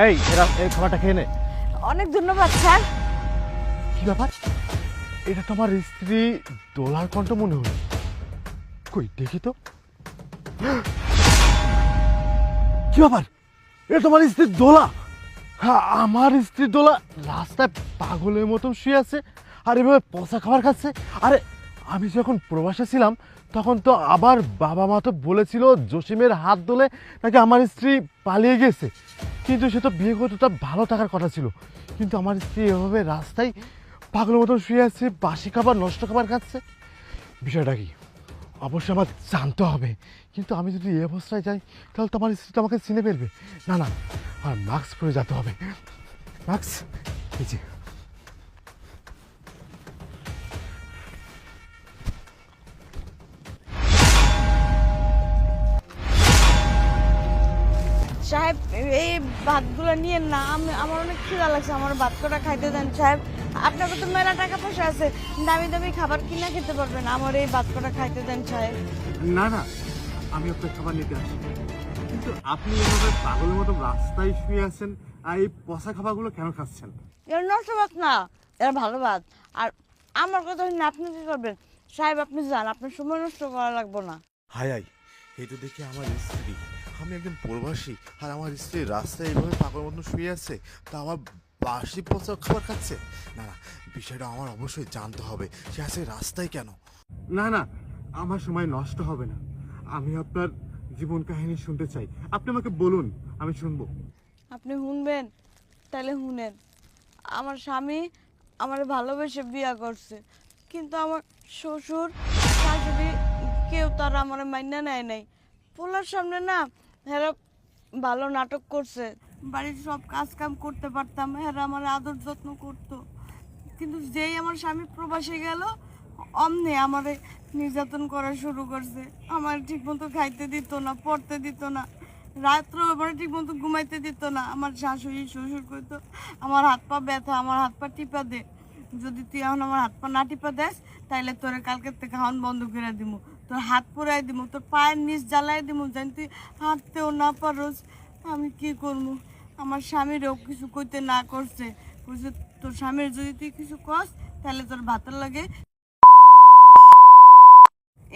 এই এরা এই খাবারটা খেয়ে নে। অনেক ধন্যবাদ স্যার। কি ব্যাপার, এটা তোমার স্ত্রী দোলার কণ্ঠ মনে হলো। কই দেখি তো। কি ব্যাপার, এটা তোমার স্ত্রী দোলা? হ্যাঁ, আমার স্ত্রী দোলা রাস্তায় পাগলের মতন শুয়ে আছে আর এভাবে পচা খাবার খাচ্ছে। আরে আমি যখন প্রবাসে ছিলাম তখন তো আবার বাবা মা তো বলেছিল জসিমের হাত ধরে নাকি আমার স্ত্রী পালিয়ে গেছে, কিন্তু সে তো বিয়ে করতে তার ভালো থাকার কথা ছিল। কিন্তু আমার স্ত্রী এভাবে রাস্তায় পাগলের মতন শুয়ে আছে, বাসি খাবার নষ্ট খাবার খাচ্ছে। বিষয়টা কি অবশ্যই আমার জানতে হবে, কিন্তু আমি যদি এই অবস্থায় যাই তাহলে তো আমার স্ত্রী তো আমাকে চিনে ফেলবে। না না, আমার মাস্ক পরে যেতে হবে। মাস্ক এই যে। সাহেব এই ভাতগুলো নিয়ে না, আমার অনেক খিদা লাগছে, আমার ভাত কটা খাইতে দেন সাহেব। আপনাকে তো মেলা টাকা পয়সা আছে, দামি দামি খাবার কিনা খেতে পারবেন, আমার এই ভাত কটা খাইতে দেন সাহেব। না না, আমি আপনার খাবার নিতে আসি, কিন্তু আপনি এভাবে পাগলের মতো রাস্তায় শুয়ে আছেন আর এই পচা খাবারগুলো কেন খাচ্ছেন? এর নষ্ট ভাত না, এর ভালো ভাত। আর আমার কথা শুনে আপনি কি করবেন সাহেব? আপনি যান, আপনার সময় নষ্ট করা লাগবে না। হাই হাই, এই তো দেখি আমার স্ত্রী। আমি একজন প্রবাসী আর আমার স্ত্রী রাস্তায় এইভাবে পাগল মতন শুয়ে আছে, তা আমার বাসি পচা খাবার খাচ্ছে। না না, বিষয়টা আমার অবশ্যই জানতে হবে, সে আছে রাস্তায় কেন। না না, আমার সময় নষ্ট হবে না, আমি আপনার জীবন কাহিনী শুনতে চাই। আপনি আমাকে বলুন, আমি শুনবো। আপনি শুনবেন? তাহলে শুনেন। আমার স্বামী আমার ভালোবেসে বিয়া করছে, কিন্তু আমার শ্বশুর শাশুড়ি কেউ তার আমার মাইনা নেয় নাই। পোলার সামনে না হেরা ভালো নাটক করছে, বাড়ির সব কাজ কাম করতে পারতাম, হেরা আমার আদর যত্ন করতো। কিন্তু যেই আমার স্বামী প্রবাসে গেল, অমনি আমারে নির্যাতন করা শুরু করছে। আমার ঠিক মতো খাইতে দিত না, পড়তে দিত না, রাত্রে আমার ঠিক মতো ঘুমাইতে দিত না। আমার শাশুড়ি শ্বশুর কইতো আমার হাত পা ব্যথা, আমার হাত পা টিপা দে, যদি তুই এখন আমার হাত পা না টিপা দেস তাইলে তোরে কালকের থেকে খাওয়ান বন্ধ করে দিব, তোর হাত পুরাই দিব, তোর পায়ের নিচ জ্বালাই দিব, জানি তুই হাঁটতেও না পারোস। আমি কি করবো? আমার স্বামীরও কিছু কইতে না করছে, বলছে তোর স্বামীর যদি তুই কিছু কস তাহলে তোর ভাতের লাগে।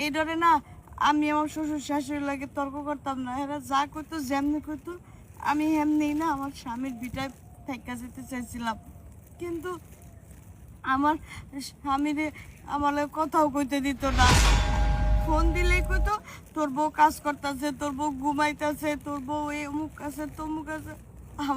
এই ডরে না আমি আমার শ্বশুর শাশুড়ি লাগে তর্ক করতাম না, এরা যা করতো যেমনি করতো আমি হেমনি না আমার স্বামীর বিটায় থেকে যেতে চাইছিলাম। কিন্তু আমার স্বামীরে আমার কথাও কইতে দিত না। ফোন দিলেই কইতো তোর বউ কাজ করতেছে, তোর বউ ঘুমাইতেছে, তোর বউ এই অমুক আছে তমুক আছে। আমার